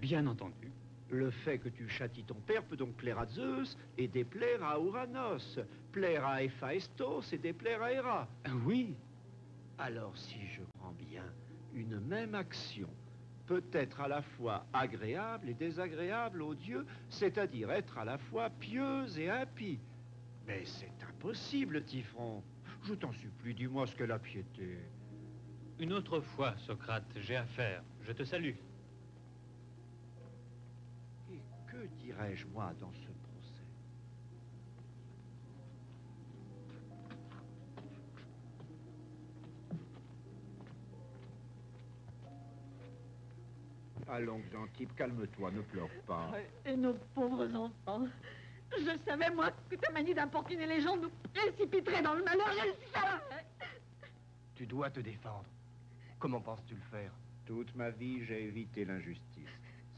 Bien entendu. Le fait que tu châties ton père peut donc plaire à Zeus et déplaire à Ouranos, plaire à Héphaïstos et déplaire à Héra. Oui. Alors, si je prends bien, une même action peut être à la fois agréable et désagréable aux dieux, c'est-à-dire être à la fois pieuse et impie. Mais c'est impossible, Typhon. Je t'en supplie, dis-moi ce qu'est la piété. Une autre fois, Socrate, j'ai affaire. Je te salue. Et que dirais-je, moi, dans ce procès? Allons, Xanthippe, calme-toi, ne pleure pas. Et nos pauvres enfants. Je savais, moi, que ta manie d'importuner les gens nous précipiterait dans le malheur, je le savais. Tu dois te défendre. Comment penses-tu le faire? Toute ma vie, j'ai évité l'injustice.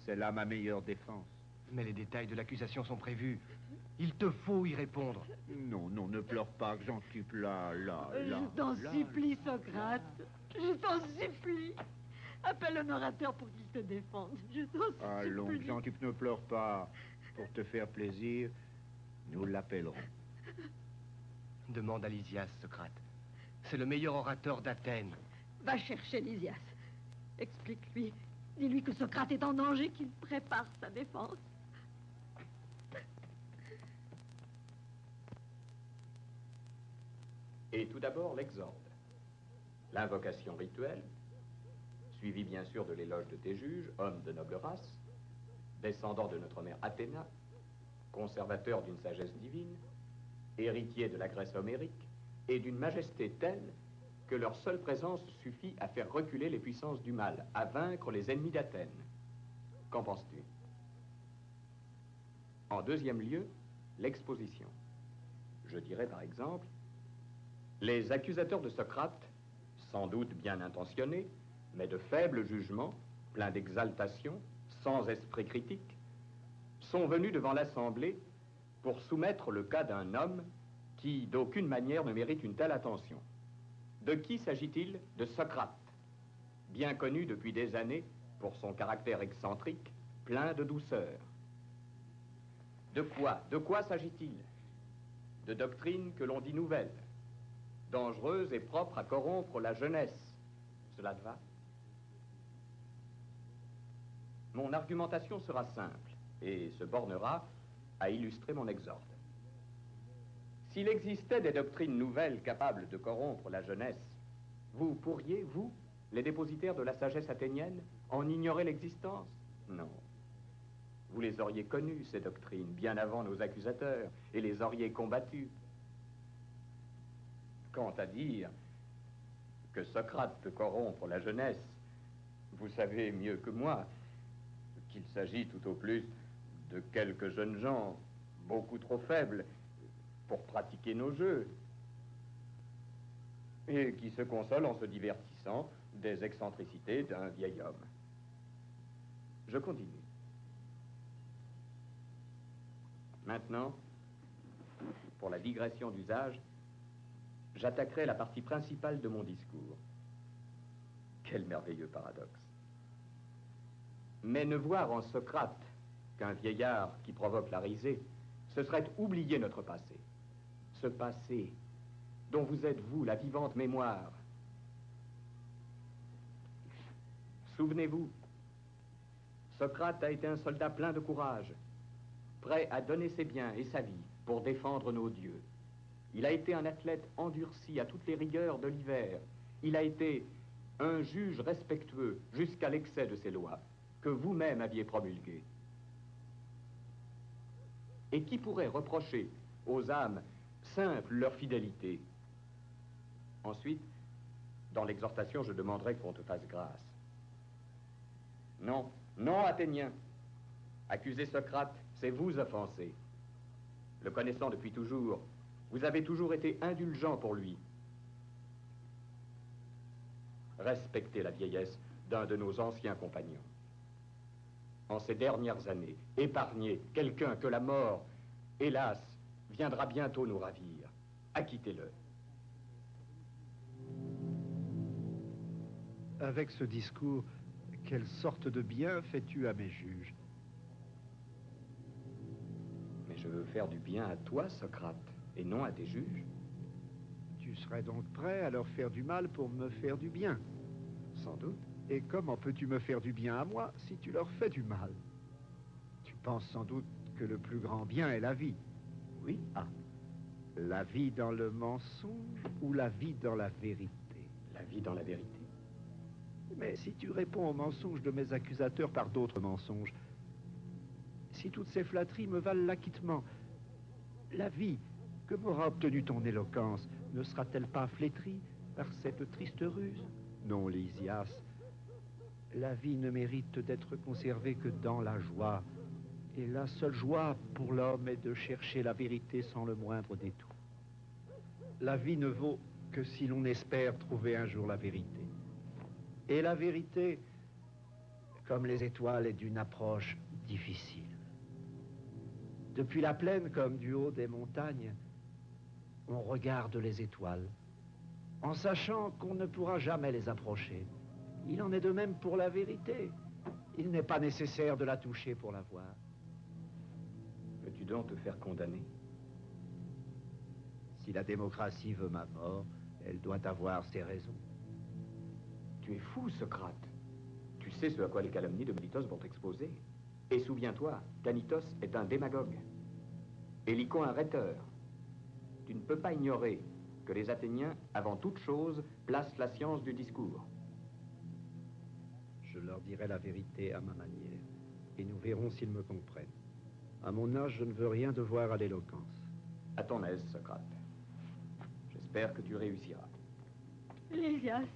C'est là ma meilleure défense. Mais les détails de l'accusation sont prévus. Il te faut y répondre. Non, non, ne pleure pas, Xanthippe, là. Je t'en supplie, Socrate. Je t'en supplie. Appelle un orateur pour qu'il te défende. Je t'en supplie. Allons, Xanthippe, ne pleure pas. Pour te faire plaisir, nous l'appellerons. Demande à Lysias, Socrate. C'est le meilleur orateur d'Athènes. Va chercher Lysias. Explique-lui. Dis-lui que Socrate est en danger, qu'il prépare sa défense. Et tout d'abord, l'exorde. L'invocation rituelle, suivie bien sûr de l'éloge de tes juges, hommes de noble race, descendants de notre mère Athéna, conservateurs d'une sagesse divine, héritiers de la Grèce homérique, et d'une majesté telle que leur seule présence suffit à faire reculer les puissances du mal, à vaincre les ennemis d'Athènes. Qu'en penses-tu? En deuxième lieu, l'exposition. Je dirais par exemple, les accusateurs de Socrate, sans doute bien intentionnés, mais de faible jugement, pleins d'exaltation, sans esprit critique, sont venus devant l'Assemblée pour soumettre le cas d'un homme qui, d'aucune manière, ne mérite une telle attention. De qui s'agit-il? De Socrate, bien connu depuis des années pour son caractère excentrique, plein de douceur. De quoi s'agit-il? De doctrines que l'on dit nouvelles, dangereuses et propres à corrompre la jeunesse. Cela te va? Mon argumentation sera simple et se bornera à illustrer mon exorde. S'il existait des doctrines nouvelles capables de corrompre la jeunesse, vous pourriez, vous, les dépositaires de la sagesse athénienne, en ignorer l'existence? Non. Vous les auriez connues, ces doctrines, bien avant nos accusateurs, et les auriez combattues. Quant à dire que Socrate peut corrompre la jeunesse, vous savez mieux que moi qu'il s'agit tout au plus de quelques jeunes gens beaucoup trop faibles pour pratiquer nos jeux et qui se consolent en se divertissant des excentricités d'un vieil homme. Je continue. Maintenant, pour la digression d'usage, j'attaquerai la partie principale de mon discours. Quel merveilleux paradoxe. Mais ne voir en Socrate qu'un vieillard qui provoque la risée, ce serait oublier notre passé. Ce passé dont vous êtes, vous, la vivante mémoire. Souvenez-vous, Socrate a été un soldat plein de courage, prêt à donner ses biens et sa vie pour défendre nos dieux. Il a été un athlète endurci à toutes les rigueurs de l'hiver. Il a été un juge respectueux jusqu'à l'excès de ses lois, que vous-même aviez promulguées. Et qui pourrait reprocher aux âmes simples leur fidélité? Ensuite, dans l'exhortation, je demanderai qu'on te fasse grâce. Non, non, Athéniens. Accuser Socrate, c'est vous offenser. Le connaissant depuis toujours, vous avez toujours été indulgent pour lui. Respectez la vieillesse d'un de nos anciens compagnons. En ces dernières années, épargnez quelqu'un que la mort, hélas, viendra bientôt nous ravir. Acquittez-le. Avec ce discours, Quelle sorte de bien fais-tu à mes juges? Mais je veux faire du bien à toi, Socrate, et non à tes juges. Tu serais donc prêt à leur faire du mal pour me faire du bien? Sans doute. Et comment peux-tu me faire du bien à moi si tu leur fais du mal? Tu penses sans doute que le plus grand bien est la vie. Oui. Ah. La vie dans le mensonge ou la vie dans la vérité? La vie dans la vérité. Mais si tu réponds aux mensonges de mes accusateurs par d'autres mensonges, si toutes ces flatteries me valent l'acquittement, la vie que m'aura obtenue ton éloquence ne sera-t-elle pas flétrie par cette triste ruse? Non, Lysias, la vie ne mérite d'être conservée que dans la joie. Et la seule joie pour l'homme est de chercher la vérité sans le moindre détour. La vie ne vaut que si l'on espère trouver un jour la vérité. Et la vérité, comme les étoiles, est d'une approche difficile. Depuis la plaine comme du haut des montagnes, on regarde les étoiles, en sachant qu'on ne pourra jamais les approcher. Il en est de même pour la vérité. Il n'est pas nécessaire de la toucher pour la voir. Veux-tu donc te faire condamner? Si la démocratie veut ma mort, elle doit avoir ses raisons. Tu es fou, Socrate. Tu sais ce à quoi les calomnies de Melitos vont t'exposer. Et souviens-toi, Canitos est un démagogue. Et Lycon un rhéteur. Tu ne peux pas ignorer que les Athéniens, avant toute chose, placent la science du discours. Je leur dirai la vérité à ma manière, et nous verrons s'ils me comprennent. À mon âge, je ne veux rien devoir à l'éloquence. À ton aise, Socrate. J'espère que tu réussiras. Lysias,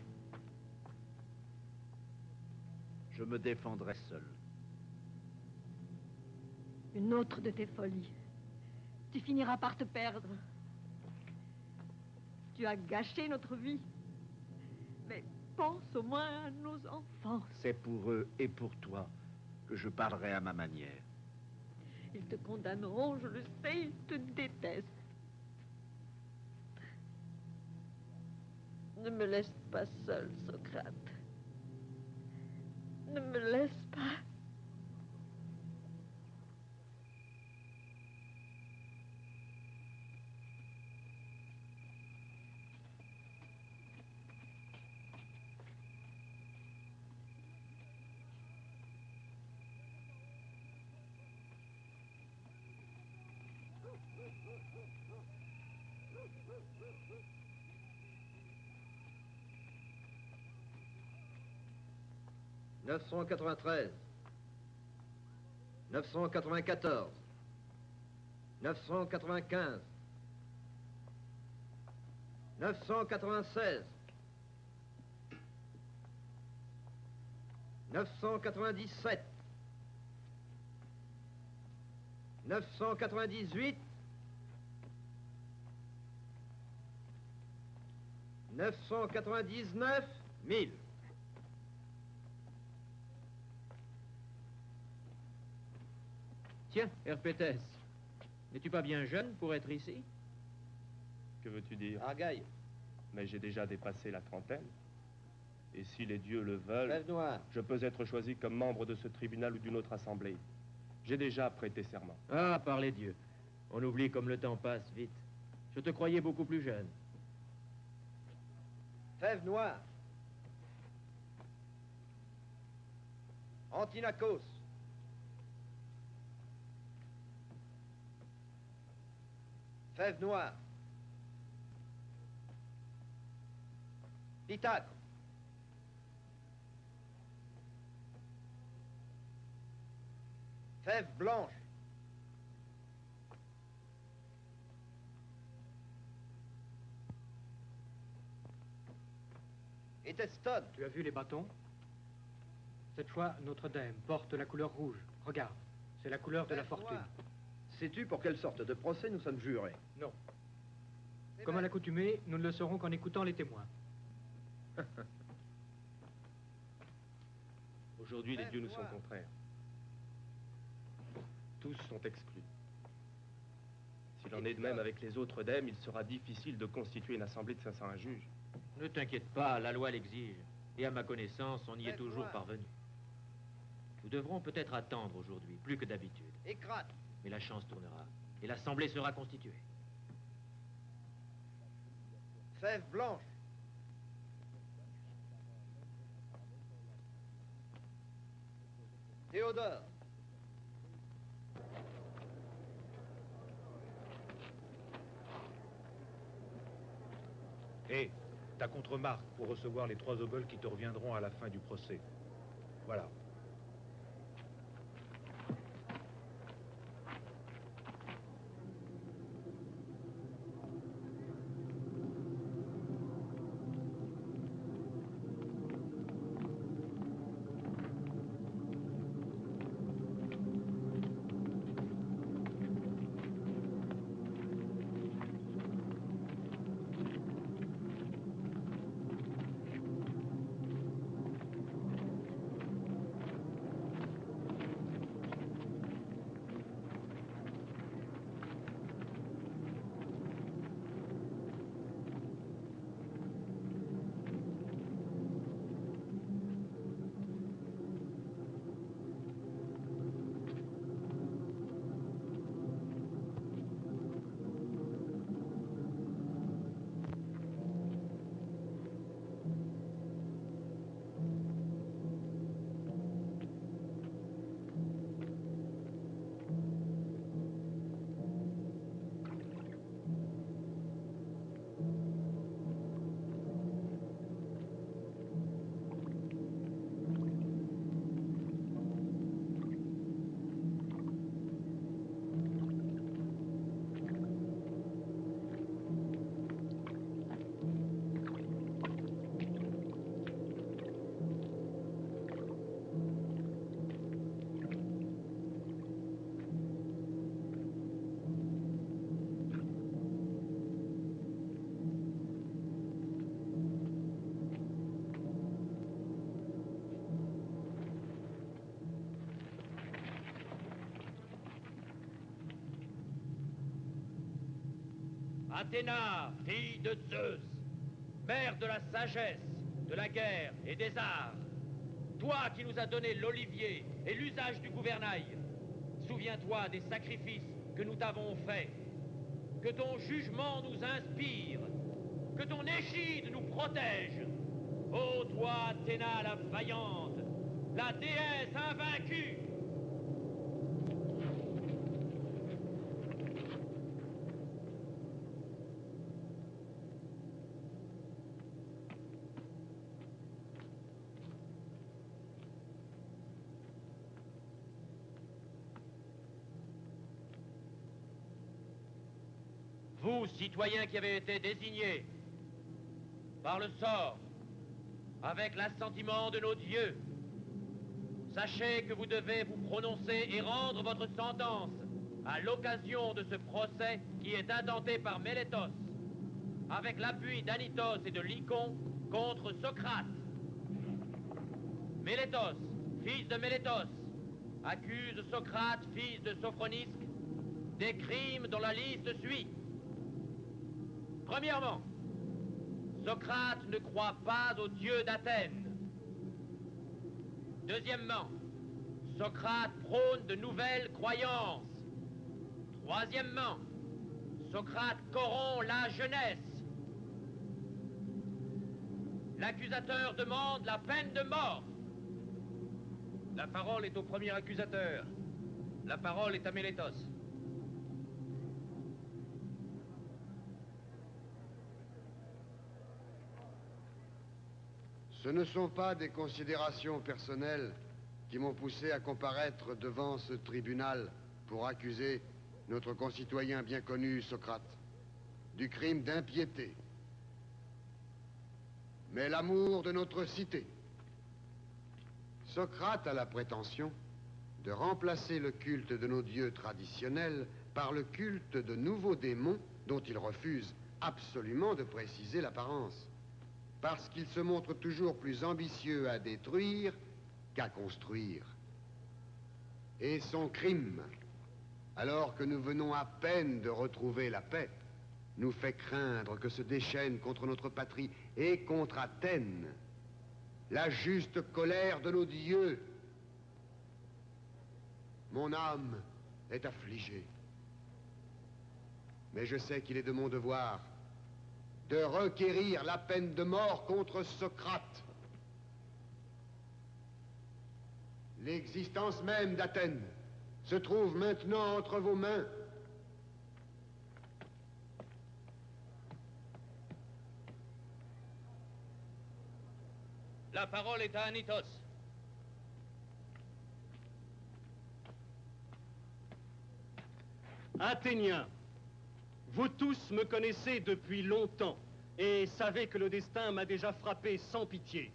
Je me défendrai seul. une autre de tes folies. Tu finiras par te perdre. Tu as gâché notre vie. Mais pense au moins à nos enfants. C'est pour eux et pour toi que je parlerai à ma manière. Ils te condamneront, je le sais, ils te détestent. Ne me laisse pas seule, Socrate. Ne me laisse pas. « 993, 994, 995, 996, 997, 998, 999, 1000. Tiens, Herpétès, n'es-tu pas bien jeune pour être ici? Que veux-tu dire? Argaï, Mais j'ai déjà dépassé la trentaine. Et si les dieux le veulent, Fève noire. je peux être choisi comme membre de ce tribunal ou d'une autre assemblée. J'ai déjà prêté serment. Ah, par les dieux. On oublie comme le temps passe vite. Je te croyais beaucoup plus jeune. Fève noire. Antinakos. Fève noire. Pitacre. Fève blanche. Et Teston. Tu as vu les bâtons? Cette fois, Notre-Dame porte la couleur rouge. Regarde, c'est la couleur de la fortune. Sais-tu pour quelle sorte de procès nous sommes jurés? Non. Comme à l'accoutumée, nous ne le saurons qu'en écoutant les témoins. Aujourd'hui, les dieux nous sont contraires. Tous sont exclus. S'il en est de même avec les autres dèmes, il sera difficile de constituer une assemblée de 501 juges. Ne t'inquiète pas, la loi l'exige. Et à ma connaissance, on y est toujours parvenu. Nous devrons peut-être attendre aujourd'hui, plus que d'habitude. Écrate. Mais la chance tournera, et l'Assemblée sera constituée. Fève blanche. Théodore. Hé, ta contre-marque pour recevoir les 3 obols qui te reviendront à la fin du procès. Voilà. Athéna, fille de Zeus, mère de la sagesse, de la guerre et des arts, toi qui nous as donné l'olivier et l'usage du gouvernail, souviens-toi des sacrifices que nous t'avons faits, que ton jugement nous inspire, que ton égide nous protège. Ô toi, Athéna la vaillante, la déesse invaincue! Vous, citoyens qui avez été désignés par le sort, avec l'assentiment de nos dieux, sachez que vous devez vous prononcer et rendre votre sentence à l'occasion de ce procès qui est intenté par Mélétos, avec l'appui d'Anitos et de Lycon contre Socrate. Mélétos, fils de Mélétos, accuse Socrate, fils de Sophronisque, des crimes dont la liste suit. Premièrement, Socrate ne croit pas aux dieux d'Athènes. Deuxièmement, Socrate prône de nouvelles croyances. Troisièmement, Socrate corrompt la jeunesse. L'accusateur demande la peine de mort. La parole est au premier accusateur. La parole est à Mélétos. Ce ne sont pas des considérations personnelles qui m'ont poussé à comparaître devant ce tribunal pour accuser notre concitoyen bien connu, Socrate, du crime d'impiété, mais l'amour de notre cité. Socrate a la prétention de remplacer le culte de nos dieux traditionnels par le culte de nouveaux démons dont il refuse absolument de préciser l'apparence, parce qu'il se montre toujours plus ambitieux à détruire qu'à construire. Et son crime, alors que nous venons à peine de retrouver la paix, nous fait craindre que se déchaîne contre notre patrie et contre Athènes la juste colère de nos dieux. Mon âme est affligée. Mais je sais qu'il est de mon devoir de requérir la peine de mort contre Socrate. L'existence même d'Athènes se trouve maintenant entre vos mains. La parole est à Anytos. Athéniens, vous tous me connaissez depuis longtemps et savez que le destin m'a déjà frappé sans pitié.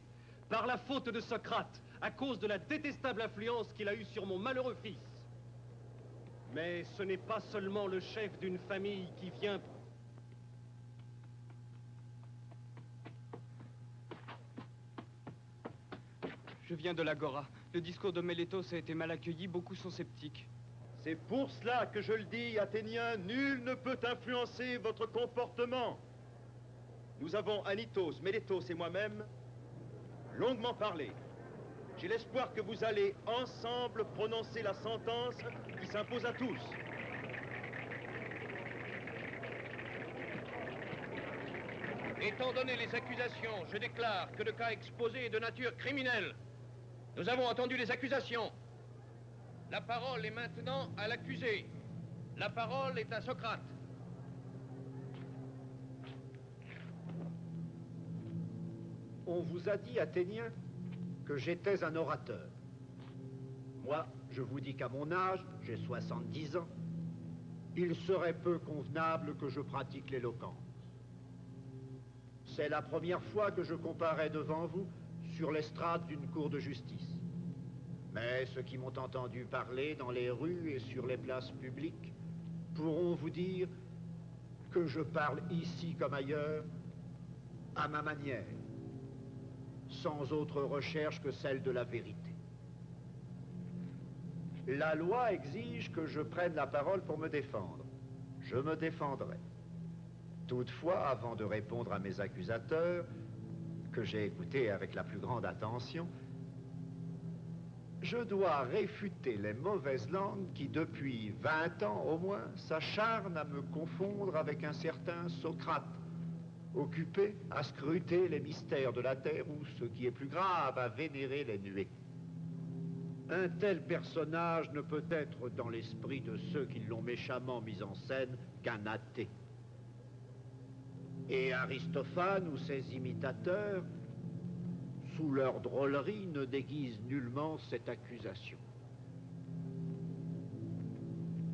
Par la faute de Socrate, à cause de la détestable influence qu'il a eue sur mon malheureux fils. Mais ce n'est pas seulement le chef d'une famille qui vient... Je viens de l'Agora. Le discours de Mélétos a été mal accueilli, beaucoup sont sceptiques. C'est pour cela que je le dis, Athéniens, nul ne peut influencer votre comportement. Nous avons, Anytos, Mélétos et moi-même, longuement parlé. J'ai l'espoir que vous allez ensemble prononcer la sentence qui s'impose à tous. Étant donné les accusations, je déclare que le cas exposé est de nature criminelle. Nous avons entendu les accusations. La parole est maintenant à l'accusé. La parole est à Socrate. On vous a dit, Athéniens, que j'étais un orateur. Moi, je vous dis qu'à mon âge, j'ai 70 ans, il serait peu convenable que je pratique l'éloquence. C'est la première fois que je comparais devant vous sur l'estrade d'une cour de justice. Mais ceux qui m'ont entendu parler dans les rues et sur les places publiques pourront vous dire que je parle ici comme ailleurs à ma manière, sans autre recherche que celle de la vérité. La loi exige que je prenne la parole pour me défendre. Je me défendrai. Toutefois, avant de répondre à mes accusateurs, que j'ai écoutés avec la plus grande attention, je dois réfuter les mauvaises langues qui, depuis 20 ans au moins, s'acharnent à me confondre avec un certain Socrate, occupé à scruter les mystères de la terre ou, ce qui est plus grave, à vénérer les nuées. Un tel personnage ne peut être dans l'esprit de ceux qui l'ont méchamment mis en scène qu'un athée. Et Aristophane ou ses imitateurs, sous leur drôlerie, ne déguisent nullement cette accusation.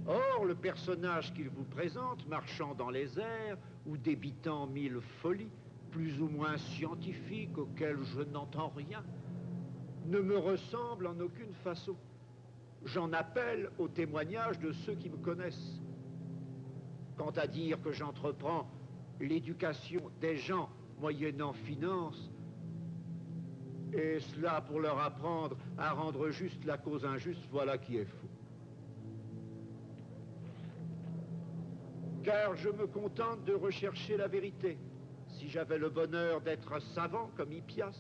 Or, le personnage qu'il vous présente, marchant dans les airs ou débitant mille folies, plus ou moins scientifiques auxquelles je n'entends rien, ne me ressemble en aucune façon. J'en appelle au témoignage de ceux qui me connaissent. Quant à dire que j'entreprends l'éducation des gens moyennant finance, et cela pour leur apprendre à rendre juste la cause injuste, voilà qui est faux. Car je me contente de rechercher la vérité. Si j'avais le bonheur d'être savant comme Hippias,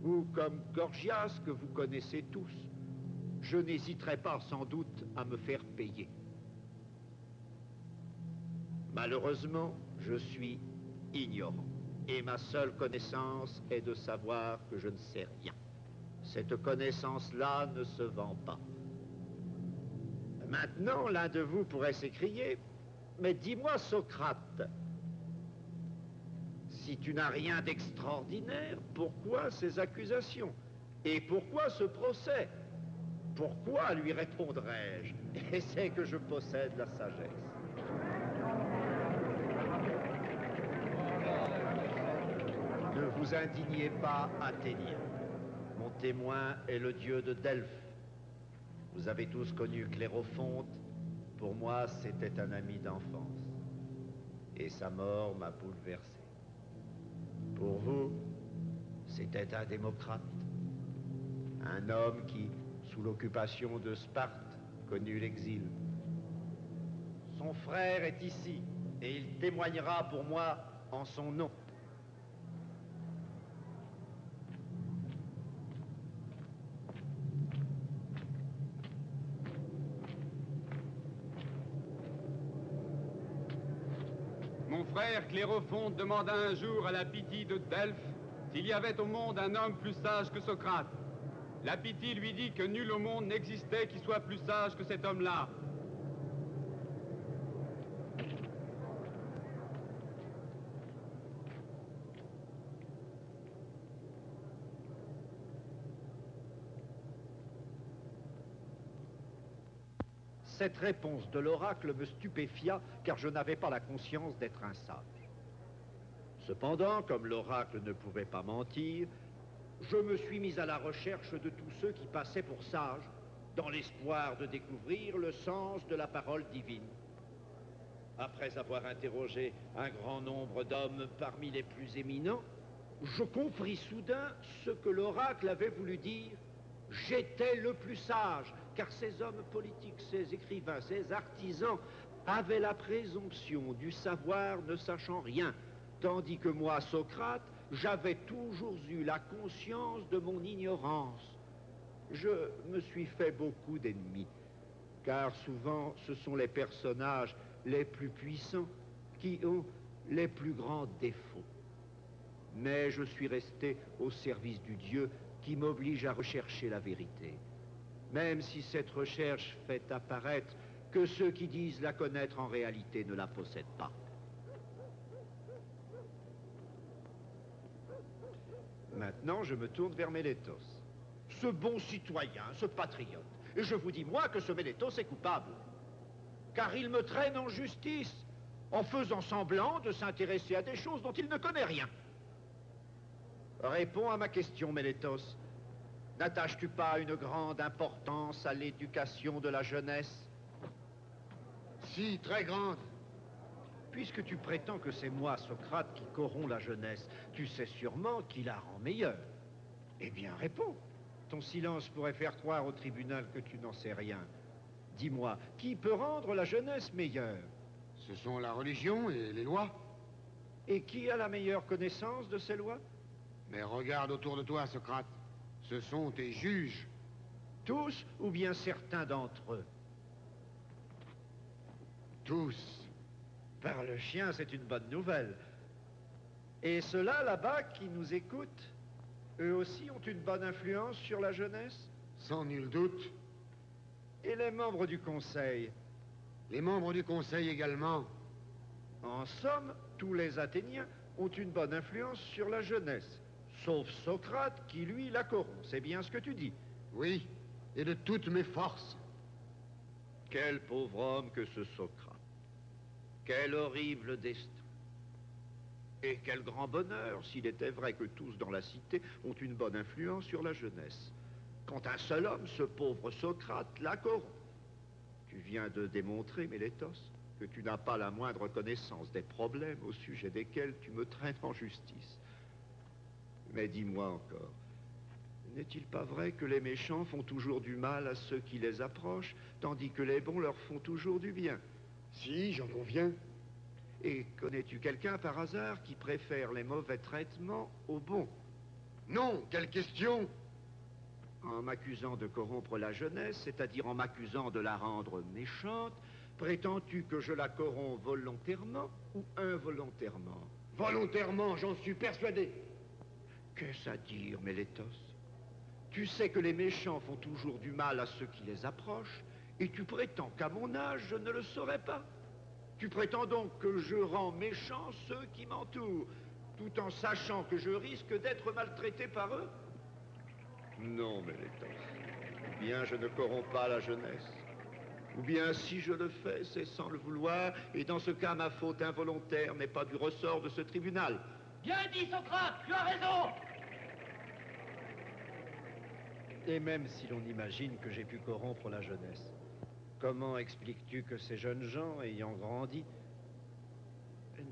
ou comme Gorgias, que vous connaissez tous, je n'hésiterais pas sans doute à me faire payer. Malheureusement, je suis ignorant, et ma seule connaissance est de savoir que je ne sais rien. Cette connaissance-là ne se vend pas. Maintenant, l'un de vous pourrait s'écrier, mais dis-moi, Socrate, si tu n'as rien d'extraordinaire, pourquoi ces accusations? Et pourquoi ce procès? Pourquoi, lui répondrai-je? Et c'est que je possède la sagesse. Ne vous indignez pas, Athéniens. Mon témoin est le dieu de Delphes. Vous avez tous connu Clérophonte. Pour moi, c'était un ami d'enfance. Et sa mort m'a bouleversé. Pour vous, c'était un démocrate. Un homme qui, sous l'occupation de Sparte, connut l'exil. Son frère est ici, et il témoignera pour moi en son nom. Mon frère Clérophonte demanda un jour à la Pythie de Delphes s'il y avait au monde un homme plus sage que Socrate. La Pythie lui dit que nul au monde n'existait qui soit plus sage que cet homme-là. Cette réponse de l'oracle me stupéfia, car je n'avais pas la conscience d'être un sage. Cependant, comme l'oracle ne pouvait pas mentir, je me suis mis à la recherche de tous ceux qui passaient pour sages, dans l'espoir de découvrir le sens de la parole divine. Après avoir interrogé un grand nombre d'hommes parmi les plus éminents, je compris soudain ce que l'oracle avait voulu dire. J'étais le plus sage, car ces hommes politiques, ces écrivains, ces artisans avaient la présomption du savoir ne sachant rien, tandis que moi, Socrate, j'avais toujours eu la conscience de mon ignorance. Je me suis fait beaucoup d'ennemis, car souvent ce sont les personnages les plus puissants qui ont les plus grands défauts. Mais je suis resté au service du Dieu qui m'oblige à rechercher la vérité, même si cette recherche fait apparaître que ceux qui disent la connaître en réalité ne la possèdent pas. Maintenant, je me tourne vers Mélétos. Ce bon citoyen, ce patriote. Et je vous dis, moi, que ce Mélétos est coupable. Car il me traîne en justice, en faisant semblant de s'intéresser à des choses dont il ne connaît rien. Réponds à ma question, Mélétos. N'attaches-tu pas une grande importance à l'éducation de la jeunesse? Si, très grande. Puisque tu prétends que c'est moi, Socrate, qui corrompt la jeunesse, tu sais sûrement qui la rend meilleure. Eh bien, réponds. Ton silence pourrait faire croire au tribunal que tu n'en sais rien. Dis-moi, qui peut rendre la jeunesse meilleure? Ce sont la religion et les lois. Et qui a la meilleure connaissance de ces lois? Mais regarde autour de toi, Socrate. Ce sont tes juges. Tous ou bien certains d'entre eux? Tous. Par le chien, c'est une bonne nouvelle. Et ceux-là, là-bas, qui nous écoutent, eux aussi ont une bonne influence sur la jeunesse? Sans nul doute. Et les membres du Conseil? Les membres du Conseil également. En somme, tous les Athéniens ont une bonne influence sur la jeunesse, sauf Socrate qui, lui, la corrompt. C'est bien ce que tu dis? Oui, et de toutes mes forces. Quel pauvre homme que ce Socrate. Quel horrible destin. Et quel grand bonheur s'il était vrai que tous dans la cité ont une bonne influence sur la jeunesse. Quand un seul homme, ce pauvre Socrate, la corrompt. Tu viens de démontrer, Mélétos, que tu n'as pas la moindre connaissance des problèmes au sujet desquels tu me traînes en justice. Mais dis-moi encore, n'est-il pas vrai que les méchants font toujours du mal à ceux qui les approchent, tandis que les bons leur font toujours du bien? Si, j'en conviens. Et connais-tu quelqu'un par hasard qui préfère les mauvais traitements aux bons? Non, quelle question? En m'accusant de corrompre la jeunesse, c'est-à-dire en m'accusant de la rendre méchante, prétends-tu que je la corromps volontairement ou involontairement? Volontairement, j'en suis persuadé. Qu'est-ce à dire, Mélétos? Tu sais que les méchants font toujours du mal à ceux qui les approchent, et tu prétends qu'à mon âge, je ne le saurais pas. Tu prétends donc que je rends méchants ceux qui m'entourent, tout en sachant que je risque d'être maltraité par eux? Non, Mélétos. Ou bien je ne corromps pas la jeunesse. Ou bien si je le fais, c'est sans le vouloir, et dans ce cas, ma faute involontaire n'est pas du ressort de ce tribunal. Bien dit, Socrate, tu as raison! Et même si l'on imagine que j'ai pu corrompre la jeunesse, comment expliques-tu que ces jeunes gens, ayant grandi,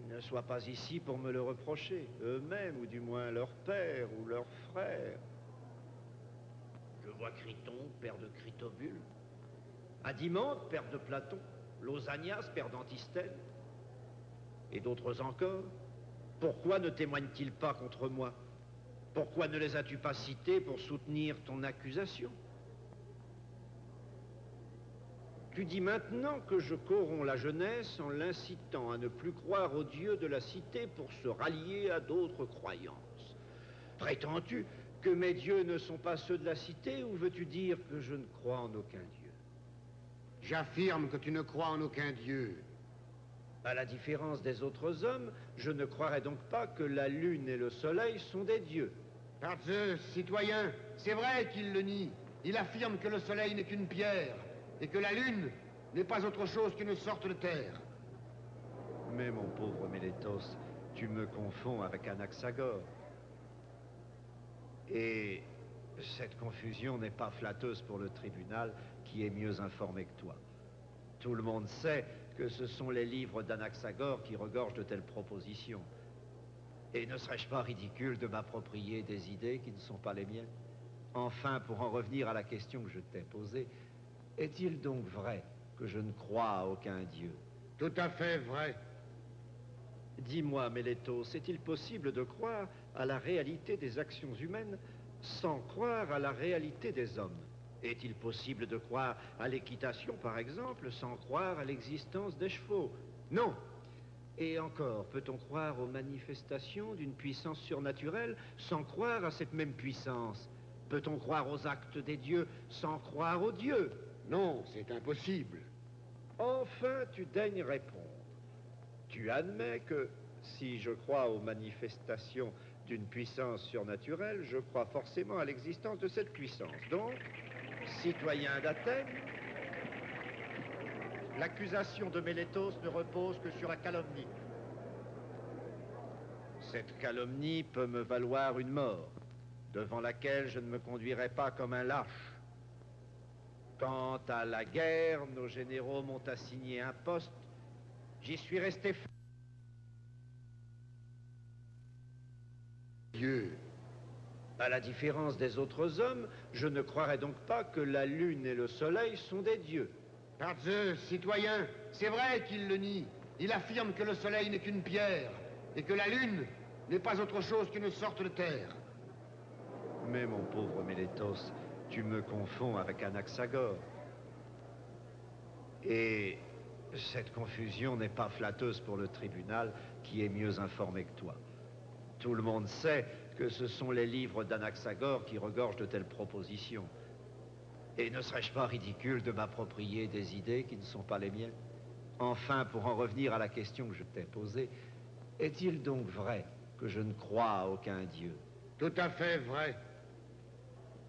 ne soient pas ici pour me le reprocher, eux-mêmes, ou du moins leur père ou leur frère? Je vois Criton, père de Critobule, Adimante, père de Platon, Lausanias, père d'Antisthène, et d'autres encore. Pourquoi ne témoignent-ils pas contre moi? Pourquoi ne les as-tu pas cités pour soutenir ton accusation? Tu dis maintenant que je corromps la jeunesse en l'incitant à ne plus croire aux dieux de la cité pour se rallier à d'autres croyances. Prétends-tu que mes dieux ne sont pas ceux de la cité, ou veux-tu dire que je ne crois en aucun dieu? J'affirme que tu ne crois en aucun dieu. À la différence des autres hommes, je ne croirais donc pas que la lune et le soleil sont des dieux. Par Zeus, citoyen, c'est vrai qu'il le nie. Il affirme que le soleil n'est qu'une pierre, et que la lune n'est pas autre chose qu'une sorte de terre. Mais mon pauvre Mélétos, tu me confonds avec Anaxagore. Et cette confusion n'est pas flatteuse pour le tribunal, qui est mieux informé que toi. Tout le monde sait que ce sont les livres d'Anaxagore qui regorgent de telles propositions. Et ne serais-je pas ridicule de m'approprier des idées qui ne sont pas les miennes? Enfin, pour en revenir à la question que je t'ai posée, est-il donc vrai que je ne crois à aucun dieu? Tout à fait vrai. Dis-moi, Mélétos, est-il possible de croire à la réalité des actions humaines sans croire à la réalité des hommes? Est-il possible de croire à l'équitation, par exemple, sans croire à l'existence des chevaux? Non. Et encore, peut-on croire aux manifestations d'une puissance surnaturelle sans croire à cette même puissance? Peut-on croire aux actes des dieux sans croire aux dieux? Non, c'est impossible. Enfin, tu daignes répondre. Tu admets que si je crois aux manifestations d'une puissance surnaturelle, je crois forcément à l'existence de cette puissance. Donc, citoyen d'Athènes, l'accusation de Mélétos ne repose que sur la calomnie. Cette calomnie peut me valoir une mort, devant laquelle je ne me conduirai pas comme un lâche. Quant à la guerre, nos généraux m'ont assigné un poste. J'y suis resté Dieu. À la différence des autres hommes, je ne croirais donc pas que la lune et le soleil sont des dieux. Par Zeus, citoyen, c'est vrai qu'il le nie. Il affirme que le soleil n'est qu'une pierre, et que la lune n'est pas autre chose qu'une sorte de terre. Mais mon pauvre Mélétos, tu me confonds avec Anaxagore. Et cette confusion n'est pas flatteuse pour le tribunal, qui est mieux informé que toi. Tout le monde sait que ce sont les livres d'Anaxagore qui regorgent de telles propositions. Et ne serais-je pas ridicule de m'approprier des idées qui ne sont pas les miennes? Enfin, pour en revenir à la question que je t'ai posée, est-il donc vrai que je ne crois à aucun dieu? Tout à fait vrai.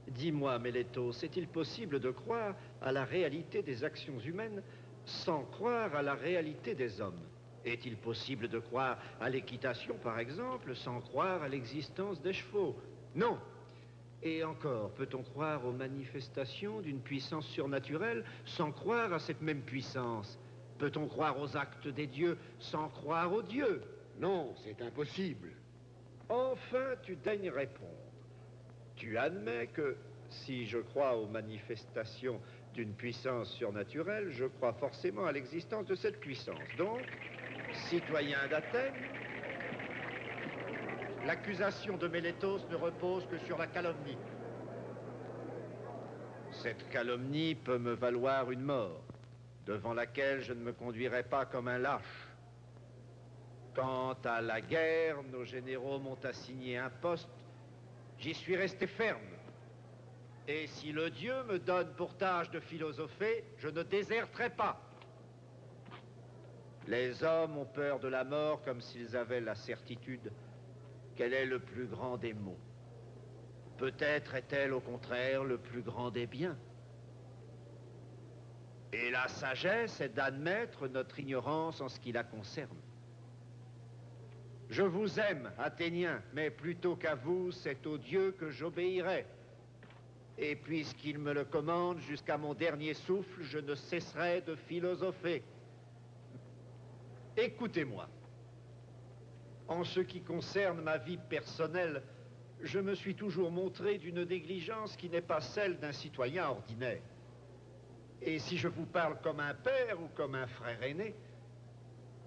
Dis-moi, Mélétos, est-il possible de croire à la réalité des actions humaines sans croire à la réalité des hommes? Est-il possible de croire à l'équitation, par exemple, sans croire à l'existence des chevaux? Non. Et encore, peut-on croire aux manifestations d'une puissance surnaturelle sans croire à cette même puissance? Peut-on croire aux actes des dieux sans croire aux dieux? Non, c'est impossible. Enfin, tu daignes répondre. Tu admets que si je crois aux manifestations d'une puissance surnaturelle, je crois forcément à l'existence de cette puissance. Donc, citoyen d'Athènes, l'accusation de Mélétos ne repose que sur la calomnie. Cette calomnie peut me valoir une mort, devant laquelle je ne me conduirai pas comme un lâche. Quant à la guerre, nos généraux m'ont assigné un poste. J'y suis resté ferme. Et si le Dieu me donne pour tâche de philosopher, je ne déserterai pas. Les hommes ont peur de la mort comme s'ils avaient la certitude qu'elle est le plus grand des maux. Peut-être est-elle au contraire le plus grand des biens. Et la sagesse est d'admettre notre ignorance en ce qui la concerne. Je vous aime, Athéniens, mais plutôt qu'à vous, c'est au Dieu que j'obéirai. Et puisqu'il me le commande jusqu'à mon dernier souffle, je ne cesserai de philosopher. Écoutez-moi. En ce qui concerne ma vie personnelle, je me suis toujours montré d'une négligence qui n'est pas celle d'un citoyen ordinaire. Et si je vous parle comme un père ou comme un frère aîné,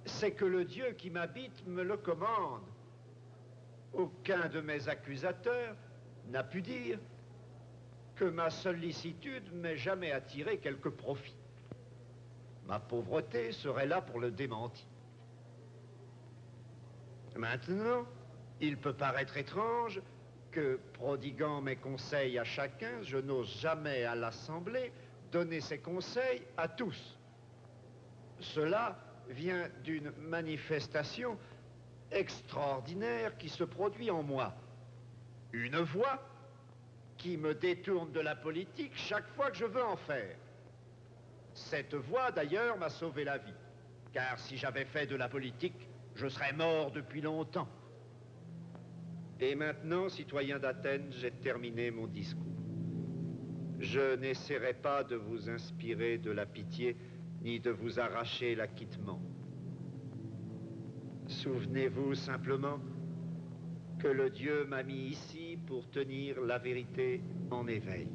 c'est que le Dieu qui m'habite me le commande. Aucun de mes accusateurs n'a pu dire que ma sollicitude m'ait jamais attiré quelque profit. Ma pauvreté serait là pour le démentir. Maintenant, il peut paraître étrange que, prodiguant mes conseils à chacun, je n'ose jamais à l'Assemblée donner ces conseils à tous. Cela vient d'une manifestation extraordinaire qui se produit en moi. Une voix qui me détourne de la politique chaque fois que je veux en faire. Cette voix, d'ailleurs, m'a sauvé la vie. Car si j'avais fait de la politique, je serais mort depuis longtemps. Et maintenant, citoyens d'Athènes, j'ai terminé mon discours. Je n'essaierai pas de vous inspirer de la pitié, ni de vous arracher l'acquittement. Souvenez-vous simplement que le Dieu m'a mis ici pour tenir la vérité en éveil.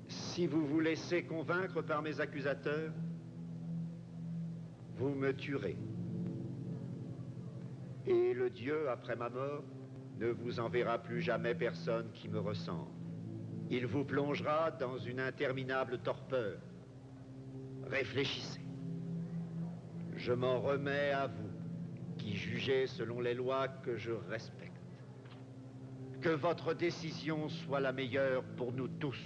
Si vous vous laissez convaincre par mes accusateurs, vous me tuerez. Et le Dieu, après ma mort, ne vous enverra plus jamais personne qui me ressemble. Il vous plongera dans une interminable torpeur. Réfléchissez. Je m'en remets à vous, qui jugez selon les lois que je respecte. Que votre décision soit la meilleure pour nous tous.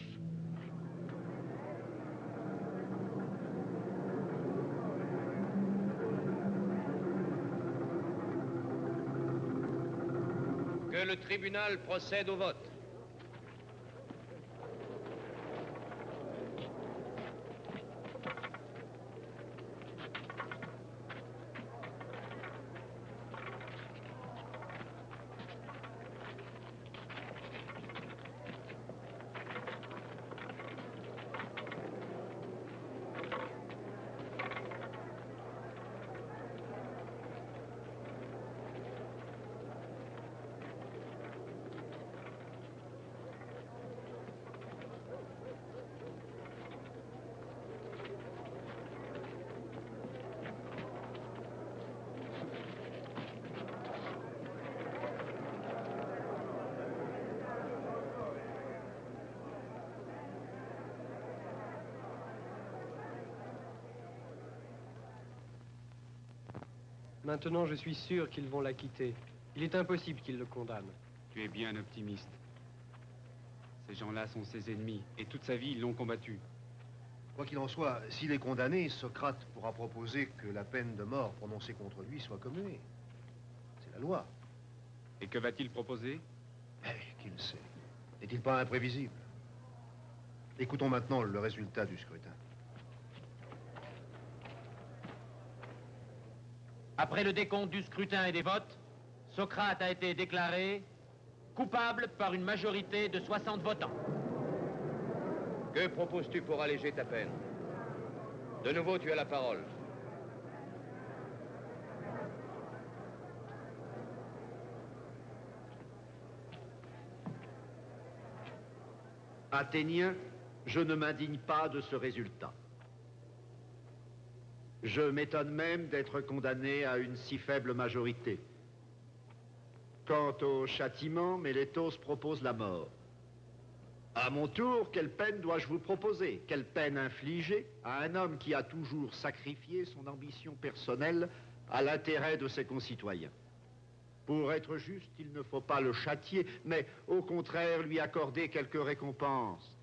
Que le tribunal procède au vote. Maintenant, je suis sûr qu'ils vont l'acquitter. Il est impossible qu'ils le condamnent. Tu es bien optimiste. Ces gens-là sont ses ennemis, et toute sa vie, ils l'ont combattu. Quoi qu'il en soit, s'il est condamné, Socrate pourra proposer que la peine de mort prononcée contre lui soit commuée. C'est la loi. Et que va-t-il proposer? Eh, qui le sait? N'est-il pas imprévisible? Écoutons maintenant le résultat du scrutin. Après le décompte du scrutin et des votes, Socrate a été déclaré coupable par une majorité de 60 votants. Que proposes-tu pour alléger ta peine? De nouveau, tu as la parole. Athéniens, je ne m'indigne pas de ce résultat. Je m'étonne même d'être condamné à une si faible majorité. Quant au châtiment, Mélétos propose la mort. À mon tour, quelle peine dois-je vous proposer? Quelle peine infliger à un homme qui a toujours sacrifié son ambition personnelle à l'intérêt de ses concitoyens? Pour être juste, il ne faut pas le châtier, mais au contraire lui accorder quelques récompenses.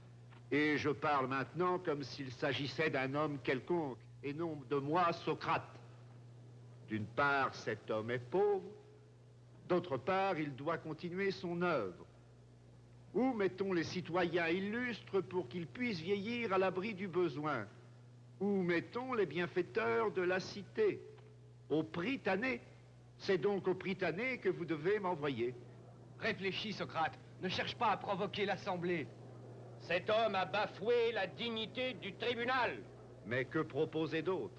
Et je parle maintenant comme s'il s'agissait d'un homme quelconque, et non de moi, Socrate. D'une part, cet homme est pauvre, d'autre part, il doit continuer son œuvre. Où mettons les citoyens illustres pour qu'ils puissent vieillir à l'abri du besoin? Où mettons les bienfaiteurs de la cité? Au Prytanée. C'est donc au Prytanée que vous devez m'envoyer. Réfléchis, Socrate. Ne cherche pas à provoquer l'Assemblée. Cet homme a bafoué la dignité du tribunal. Mais que proposer d'autre?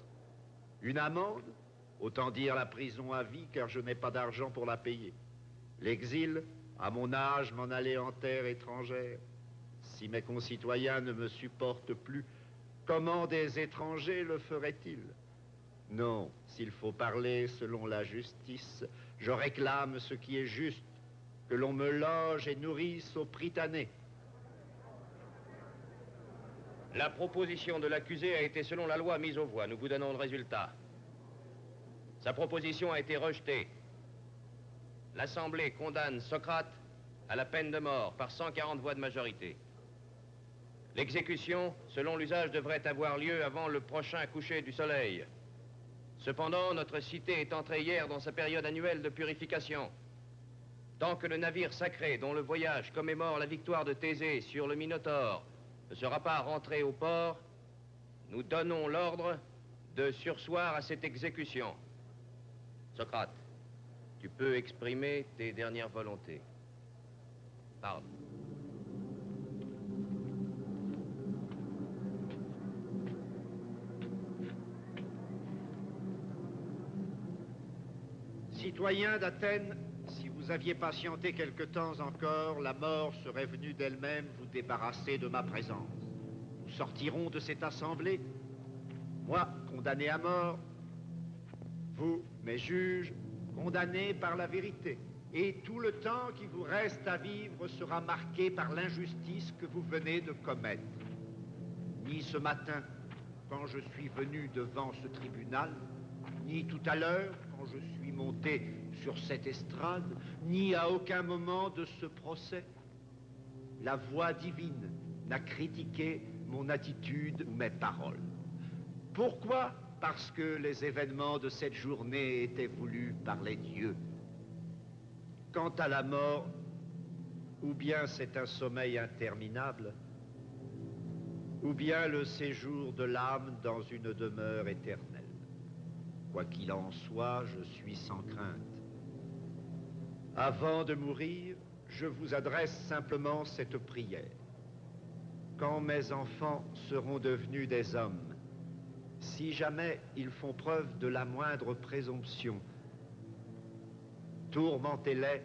Une amende? Autant dire la prison à vie, car je n'ai pas d'argent pour la payer. L'exil? À mon âge, m'en aller en terre étrangère. Si mes concitoyens ne me supportent plus, comment des étrangers le feraient-ils? Non, s'il faut parler selon la justice, je réclame ce qui est juste, que l'on me loge et nourrisse au Prytanée. La proposition de l'accusé a été selon la loi mise aux voix. Nous vous donnons le résultat. Sa proposition a été rejetée. L'Assemblée condamne Socrate à la peine de mort par 140 voix de majorité. L'exécution, selon l'usage, devrait avoir lieu avant le prochain coucher du soleil. Cependant, notre cité est entrée hier dans sa période annuelle de purification. Tant que le navire sacré dont le voyage commémore la victoire de Thésée sur le Minotaure ne sera pas rentré au port, nous donnons l'ordre de surseoir à cette exécution. Socrate, tu peux exprimer tes dernières volontés. Parle. Citoyens d'Athènes, si vous aviez patienté quelque temps encore, la mort serait venue d'elle-même vous débarrasser de ma présence. Nous sortirons de cette assemblée, moi, condamné à mort, vous, mes juges, condamnés par la vérité. Et tout le temps qui vous reste à vivre sera marqué par l'injustice que vous venez de commettre. Ni ce matin, quand je suis venu devant ce tribunal, ni tout à l'heure, quand je suis monté sur cette estrade, ni à aucun moment de ce procès, la voix divine n'a critiqué mon attitude ou mes paroles. Pourquoi? Parce que les événements de cette journée étaient voulus par les dieux. Quant à la mort, ou bien c'est un sommeil interminable, ou bien le séjour de l'âme dans une demeure éternelle. Quoi qu'il en soit, je suis sans crainte. Avant de mourir, je vous adresse simplement cette prière. Quand mes enfants seront devenus des hommes, si jamais ils font preuve de la moindre présomption, tourmentez-les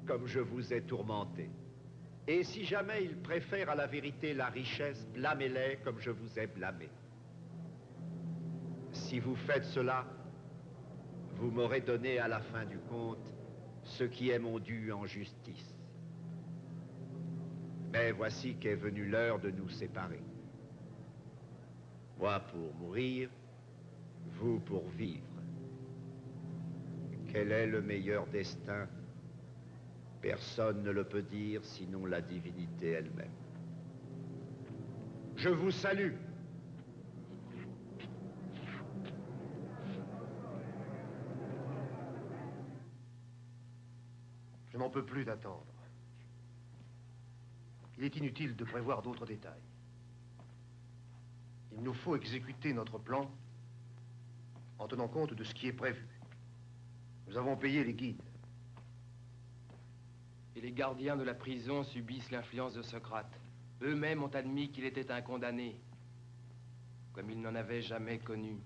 comme je vous ai tourmenté. Et si jamais ils préfèrent à la vérité la richesse, blâmez-les comme je vous ai blâmé. Si vous faites cela, vous m'aurez donné à la fin du compte ce qui est mon dû en justice. Mais voici qu'est venue l'heure de nous séparer. Moi pour mourir, vous pour vivre. Quel est le meilleur destin? Personne ne le peut dire, sinon la divinité elle-même. Je vous salue. Je n'en peux plus d'attendre. Il est inutile de prévoir d'autres détails. Il nous faut exécuter notre plan en tenant compte de ce qui est prévu. Nous avons payé les guides. Et les gardiens de la prison subissent l'influence de Socrate. Eux-mêmes ont admis qu'il était un condamné, comme ils n'en avaient jamais connu.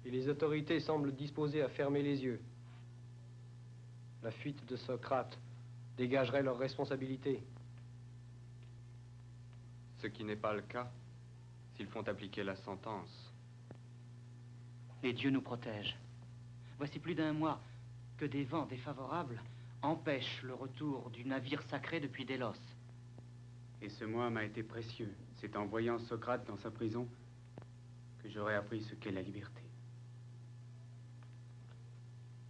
Et les autorités semblent disposées à fermer les yeux. La fuite de Socrate dégagerait leur responsabilité. Ce qui n'est pas le cas s'ils font appliquer la sentence. Les dieux nous protègent. Voici plus d'un mois que des vents défavorables empêchent le retour du navire sacré depuis Délos. Et ce mois m'a été précieux. C'est en voyant Socrate dans sa prison que j'aurais appris ce qu'est la liberté.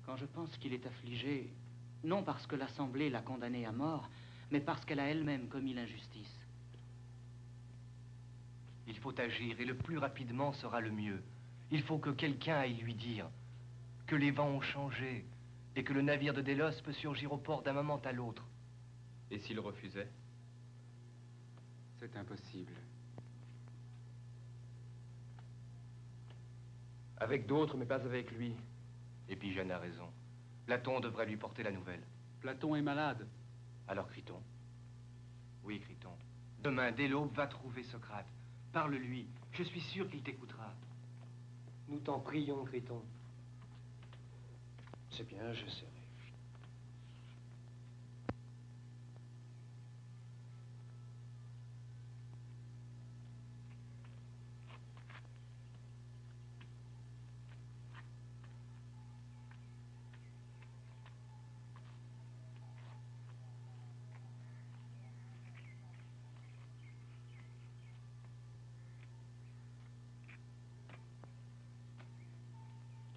Quand je pense qu'il est affligé, non parce que l'Assemblée l'a condamné à mort, mais parce qu'elle a elle-même commis l'injustice. Il faut agir, et le plus rapidement sera le mieux. Il faut que quelqu'un aille lui dire que les vents ont changé et que le navire de Délos peut surgir au port d'un moment à l'autre. Et s'il refusait? C'est impossible. Avec d'autres, mais pas avec lui. Épigène a raison. Platon devrait lui porter la nouvelle. Platon est malade. Alors Criton? Oui, Criton. Demain, dès l'aube, va trouver Socrate. Parle-lui. Je suis sûr qu'il t'écoutera. Nous t'en prions, Criton. C'est bien, je serai.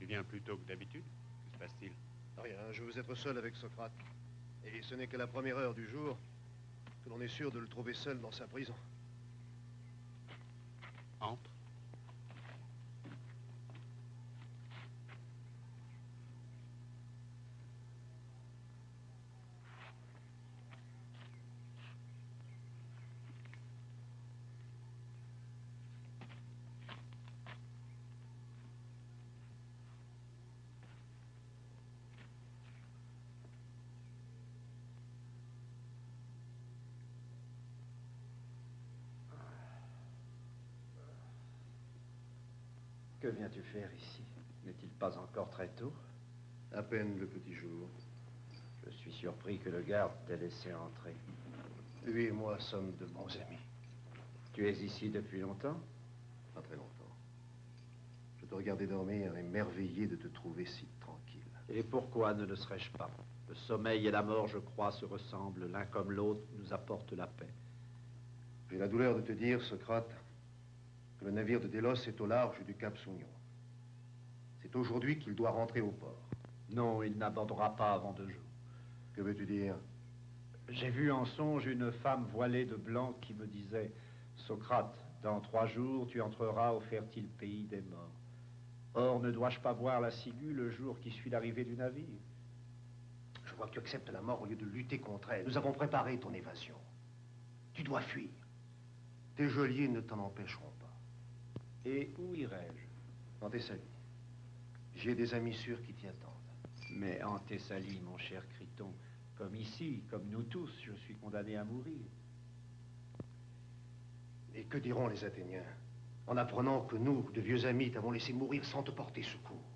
Tu viens plus tôt que d'habitude? Que se passe-t-il? Rien, je veux être seul avec Socrate. Et ce n'est qu'à la première heure du jour que l'on est sûr de le trouver seul dans sa prison. Entre. Que viens-tu faire ici? N'est-il pas encore très tôt? À peine le petit jour. Je suis surpris que le garde t'ait laissé entrer. Lui et moi sommes de bons amis. Tu es ici depuis longtemps? Pas très longtemps. Je te regardais dormir, émerveillé de te trouver si tranquille. Et pourquoi ne le serais-je pas? Le sommeil et la mort, je crois, se ressemblent. L'un comme l'autre nous apportent la paix. J'ai la douleur de te dire, Socrate, que le navire de Délos est au large du Cap Sounion. C'est aujourd'hui qu'il doit rentrer au port. Non, il n'abordera pas avant 2 jours. Que veux-tu dire? J'ai vu en songe une femme voilée de blanc qui me disait: Socrate, dans 3 jours, tu entreras au fertile pays des morts. Or, ne dois-je pas voir la ciguë le jour qui suit l'arrivée du navire? Je vois que tu acceptes la mort au lieu de lutter contre elle. Nous avons préparé ton évasion. Tu dois fuir. Tes geôliers ne t'en empêcheront pas. Et où irai-je? En Thessalie. J'ai des amis sûrs qui t'y attendent. Mais en Thessalie, mon cher Criton, comme ici, comme nous tous, je suis condamné à mourir. Et que diront les Athéniens en apprenant que nous, de vieux amis, t'avons laissé mourir sans te porter secours?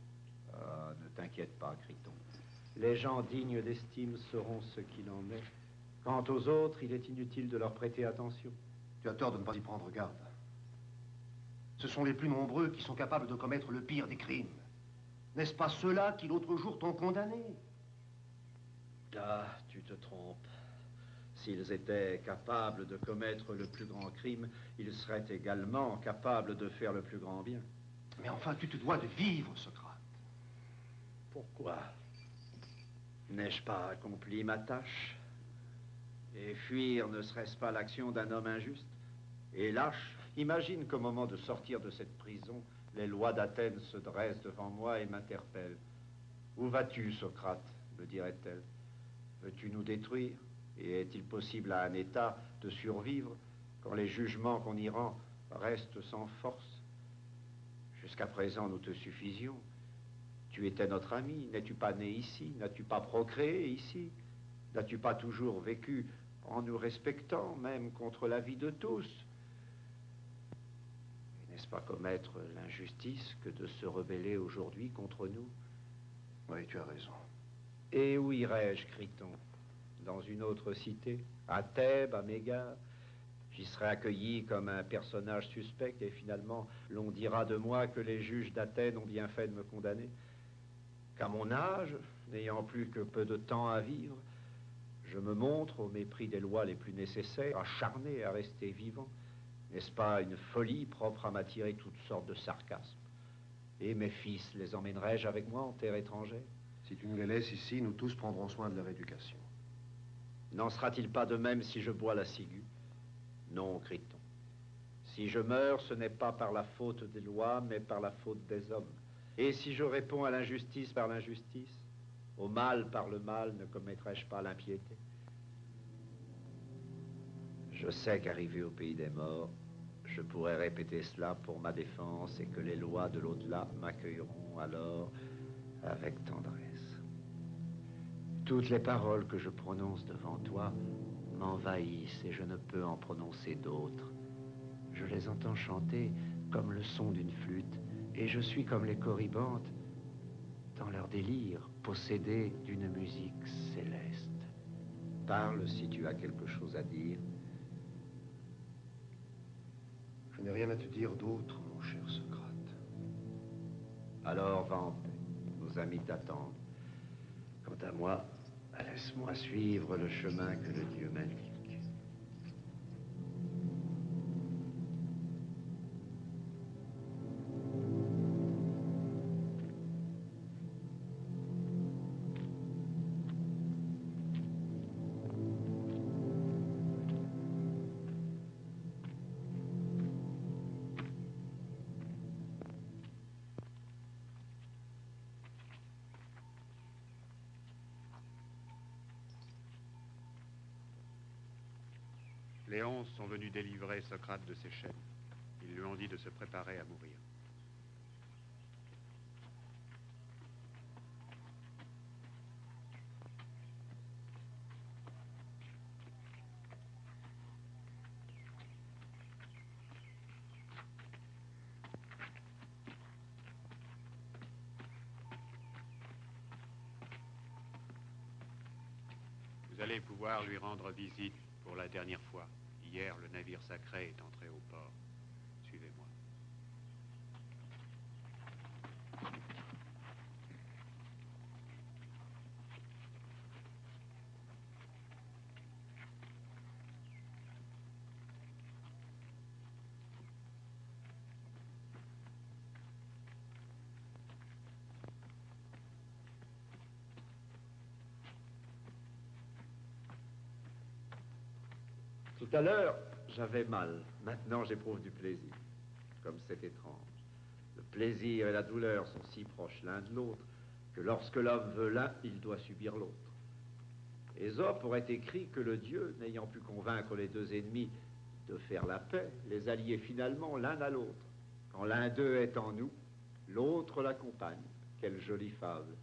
Ah, ne t'inquiète pas, Criton. Les gens dignes d'estime sauront ce qu'il en est. Quant aux autres, il est inutile de leur prêter attention. Tu as tort de ne pas y prendre garde. Ce sont les plus nombreux qui sont capables de commettre le pire des crimes. N'est-ce pas ceux-là qui, l'autre jour, t'ont condamné? Ah, tu te trompes. S'ils étaient capables de commettre le plus grand crime, ils seraient également capables de faire le plus grand bien. Mais enfin, tu te dois de vivre, Socrate. Pourquoi? N'ai-je pas accompli ma tâche? Et fuir ne serait-ce pas l'action d'un homme injuste et lâche? Imagine qu'au moment de sortir de cette prison, les lois d'Athènes se dressent devant moi et m'interpellent. Où vas-tu, Socrate? me dirait-elle. Veux-tu nous détruire? Et est-il possible à un État de survivre quand les jugements qu'on y rend restent sans force? Jusqu'à présent, nous te suffisions. Tu étais notre ami. N'es-tu pas né ici? N'as-tu pas procréé ici? N'as-tu pas toujours vécu en nous respectant, même contre l'avis de tous? N'est-ce pas commettre l'injustice que de se rebeller aujourd'hui contre nous? Oui, tu as raison. Et où irais-je, Criton? Dans une autre cité? À Thèbes, à Mégare? J'y serai accueilli comme un personnage suspect et finalement l'on dira de moi que les juges d'Athènes ont bien fait de me condamner. Qu'à mon âge, n'ayant plus que peu de temps à vivre, je me montre au mépris des lois les plus nécessaires, acharné à rester vivant. N'est-ce pas une folie propre à m'attirer toutes sortes de sarcasmes? Et mes fils, les emmènerai-je avec moi en terre étrangère? Si tu nous les laisses ici, nous tous prendrons soin de leur éducation. N'en sera-t-il pas de même si je bois la ciguë? Non, Criton. Si je meurs, ce n'est pas par la faute des lois, mais par la faute des hommes. Et si je réponds à l'injustice par l'injustice, au mal par le mal, ne commettrai-je pas l'impiété? Je sais qu'arrivé au pays des morts, je pourrais répéter cela pour ma défense et que les lois de l'au-delà m'accueilleront alors avec tendresse. Toutes les paroles que je prononce devant toi m'envahissent et je ne peux en prononcer d'autres. Je les entends chanter comme le son d'une flûte et je suis comme les corybantes dans leur délire, possédés d'une musique céleste. Parle si tu as quelque chose à dire. Je n'ai rien à te dire d'autre, mon cher Socrate. Alors va en paix, nos amis t'attendent. Quant à moi, laisse-moi suivre le chemin que le Dieu m'indique. Les 11 sont venus délivrer Socrate de ses chaînes. Ils lui ont dit de se préparer à mourir. Vous allez pouvoir lui rendre visite pour la dernière fois. Hier, le navire sacré est entré au port. Suivez-moi. Tout à l'heure, j'avais mal. Maintenant, j'éprouve du plaisir. Comme c'est étrange. Le plaisir et la douleur sont si proches l'un de l'autre que lorsque l'homme veut l'un, il doit subir l'autre. Ésope aurait écrit que le Dieu, n'ayant pu convaincre les deux ennemis de faire la paix, les alliait finalement l'un à l'autre. Quand l'un d'eux est en nous, l'autre l'accompagne. Quelle jolie fable.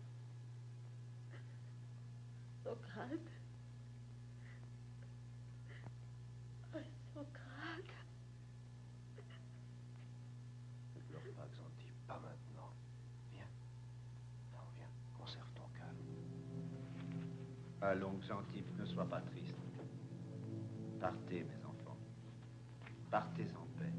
Socrate. Socrate. Ne pleure pas, Xantippe, pas maintenant. Viens. Non, viens, conserve ton calme. Allons, Xantippe, ne sois pas triste. Partez, mes enfants. Partez en paix.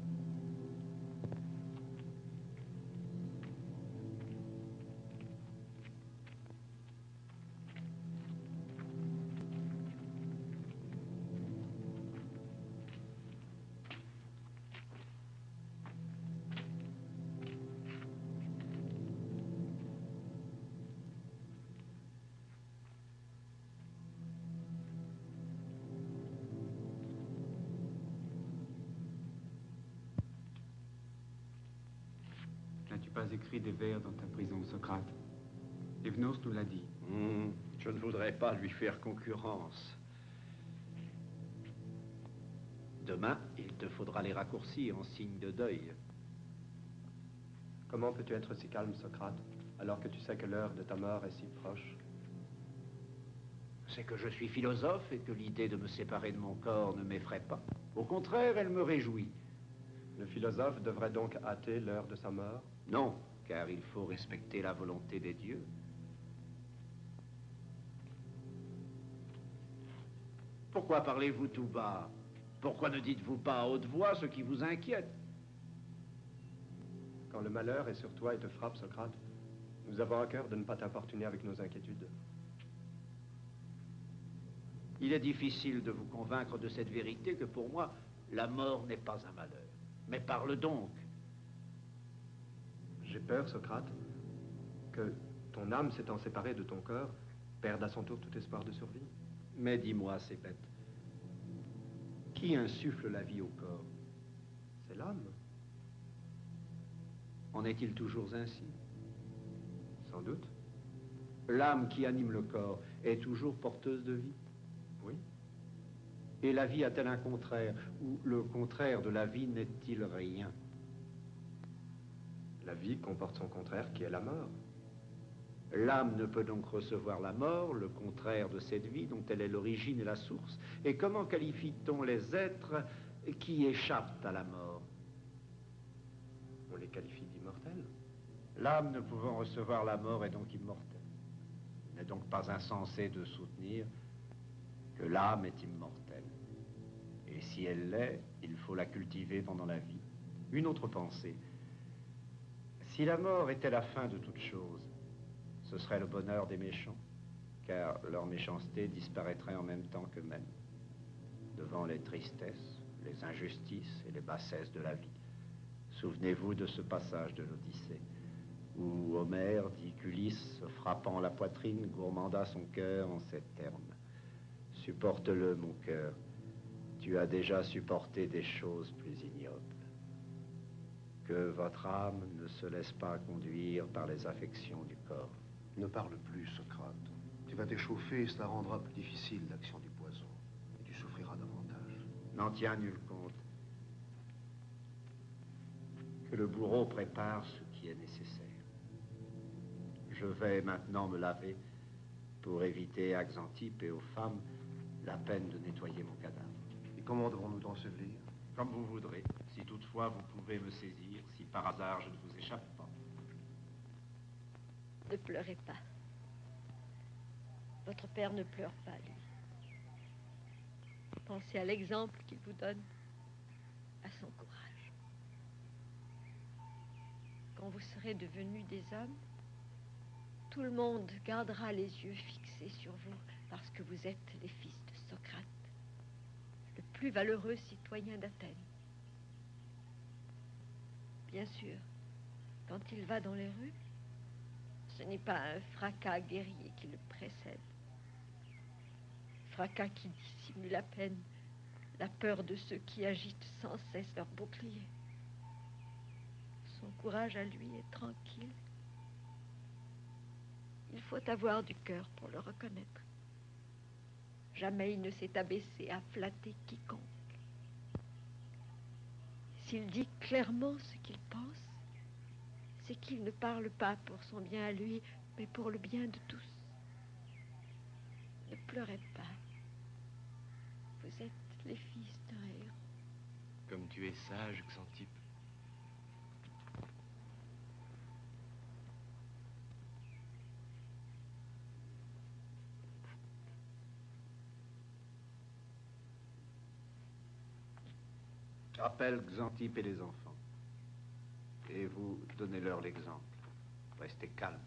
N'as-tu pas écrit des vers dans ta prison, Socrate? Evnos nous l'a dit. Je ne voudrais pas lui faire concurrence. Demain, il te faudra les raccourcir en signe de deuil. Comment peux-tu être si calme, Socrate, alors que tu sais que l'heure de ta mort est si proche? C'est que je suis philosophe et que l'idée de me séparer de mon corps ne m'effraie pas. Au contraire, elle me réjouit. Le philosophe devrait donc hâter l'heure de sa mort? Non, car il faut respecter la volonté des dieux. Pourquoi parlez-vous tout bas? Pourquoi ne dites-vous pas à haute voix ce qui vous inquiète? Quand le malheur est sur toi et te frappe, Socrate, nous avons à cœur de ne pas t'importuner avec nos inquiétudes. Il est difficile de vous convaincre de cette vérité que pour moi, la mort n'est pas un malheur. Mais parle donc. J'ai peur, Socrate, que ton âme s'étant séparée de ton corps, perde à son tour tout espoir de survie. Mais dis-moi, c'est bête. Qui insuffle la vie au corps? C'est l'âme. En est-il toujours ainsi? Sans doute. L'âme qui anime le corps est toujours porteuse de vie? Oui. Et la vie a-t-elle un contraire? Ou le contraire de la vie n'est-il rien? La vie comporte son contraire qui est la mort. L'âme ne peut donc recevoir la mort, le contraire de cette vie dont elle est l'origine et la source. Et comment qualifie-t-on les êtres qui échappent à la mort? On les qualifie d'immortels. L'âme ne pouvant recevoir la mort est donc immortelle. Il n'est donc pas insensé de soutenir que l'âme est immortelle. Et si elle l'est, il faut la cultiver pendant la vie. Une autre pensée. Si la mort était la fin de toute chose, ce serait le bonheur des méchants, car leur méchanceté disparaîtrait en même temps qu'eux-mêmes, devant les tristesses, les injustices et les bassesses de la vie. Souvenez-vous de ce passage de l'Odyssée, où Homère dit qu'Ulysse, se frappant la poitrine, gourmanda son cœur en ces termes. Supporte-le, mon cœur, tu as déjà supporté des choses plus ignobles. Que votre âme ne se laisse pas conduire par les affections du corps. Ne parle plus, Socrate. Tu vas t'échauffer et cela rendra plus difficile l'action du poison. Et tu souffriras davantage. n'en tient nul compte. Que le bourreau prépare ce qui est nécessaire. Je vais maintenant me laver pour éviter à Xantippe et aux femmes la peine de nettoyer mon cadavre. Et comment devons-nous t'ensevelir? Comme vous voudrez, si toutefois vous pouvez me saisir, si par hasard je ne vous échappe pas. Ne pleurez pas. Votre père ne pleure pas, lui. Pensez à l'exemple qu'il vous donne, à son courage. Quand vous serez devenus des hommes, tout le monde gardera les yeux fixés sur vous parce que vous êtes les fils de Socrate, le plus valeureux citoyen d'Athènes. Bien sûr, quand il va dans les rues, ce n'est pas un fracas guerrier qui le précède. Fracas qui dissimule à peine la peur de ceux qui agitent sans cesse leur bouclier. Son courage à lui est tranquille. Il faut avoir du cœur pour le reconnaître. Jamais il ne s'est abaissé à flatter quiconque. S'il dit clairement ce qu'il pense, c'est qu'il ne parle pas pour son bien à lui, mais pour le bien de tous. Ne pleurez pas. Vous êtes les fils d'un héros. Comme tu es sage, Xantippe. Appelle Xantippe et les enfants. Et vous, donnez-leur l'exemple. Restez calme.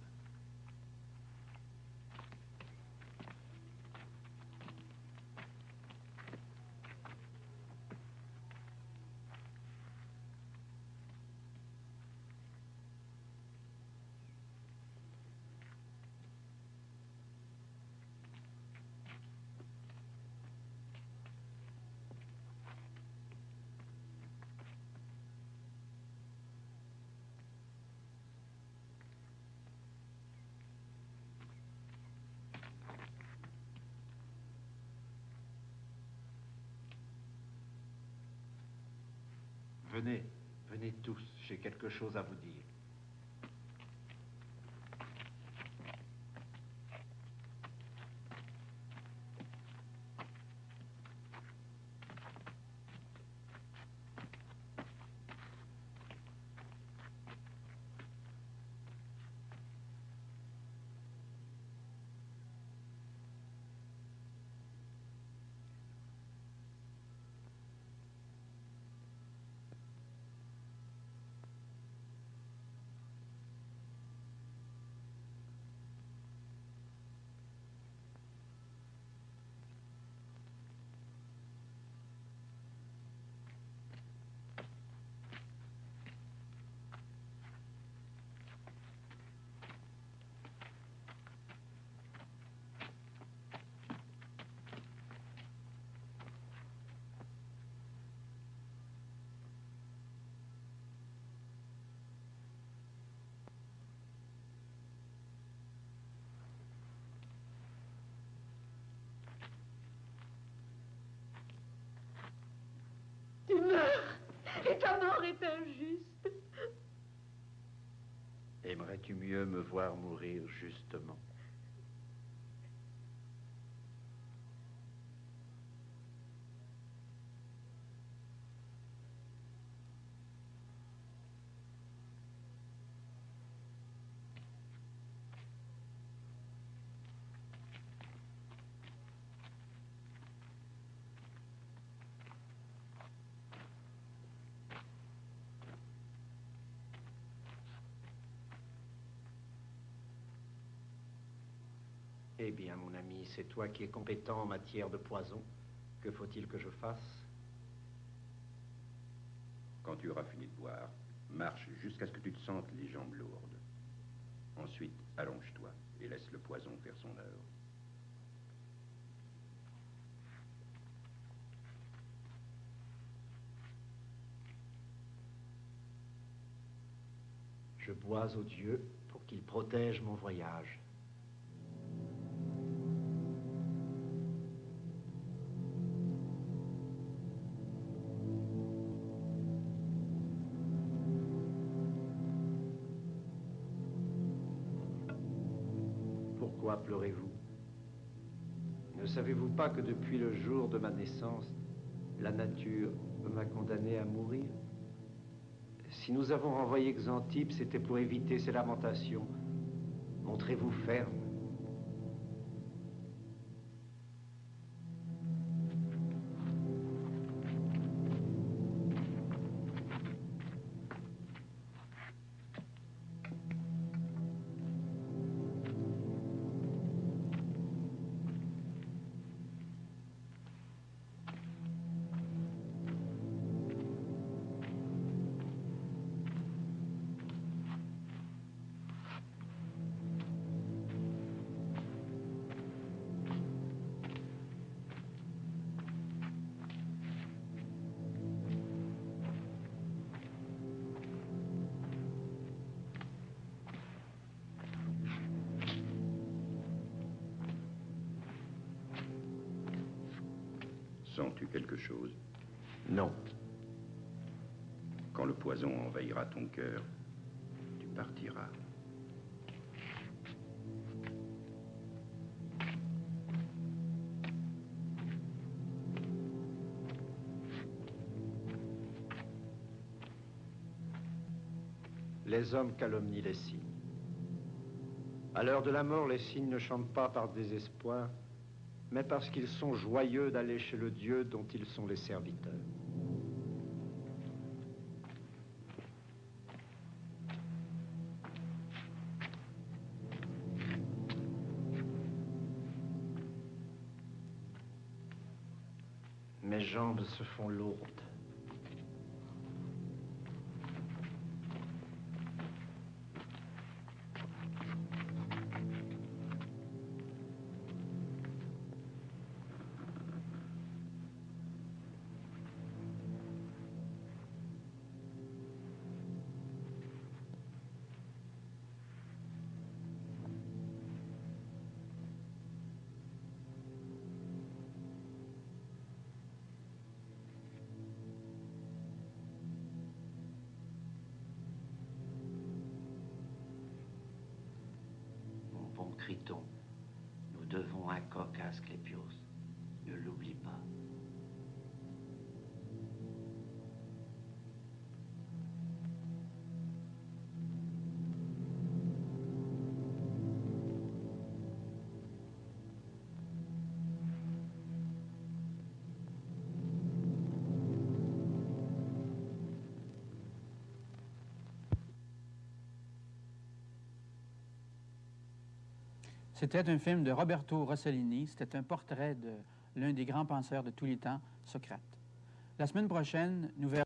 Venez, venez tous, j'ai quelque chose à vous dire. Tu meurs, et ta mort est injuste. Aimerais-tu mieux me voir mourir justement? Eh bien, mon ami, c'est toi qui es compétent en matière de poison. Que faut-il que je fasse? Quand tu auras fini de boire, marche jusqu'à ce que tu te sentes les jambes lourdes. Ensuite, allonge-toi et laisse le poison faire son œuvre. Je bois au Dieu pour qu'il protège mon voyage. Pourquoi pleurez-vous? Ne savez-vous pas que depuis le jour de ma naissance, la nature m'a condamné à mourir? Si nous avons renvoyé Xanthippe, c'était pour éviter ces lamentations. Montrez-vous ferme. Sens-tu quelque chose? Non. Quand le poison envahira ton cœur, tu partiras. Les hommes calomnient les signes. À l'heure de la mort, les signes ne chantent pas par désespoir, mais parce qu'ils sont joyeux d'aller chez le Dieu dont ils sont les serviteurs. Mes jambes se font lourdes. Criton, nous devons un coq à Asclépios. Ne l'oublie pas. C'était un film de Roberto Rossellini. C'était un portrait de l'un des grands penseurs de tous les temps, Socrate. La semaine prochaine, nous verrons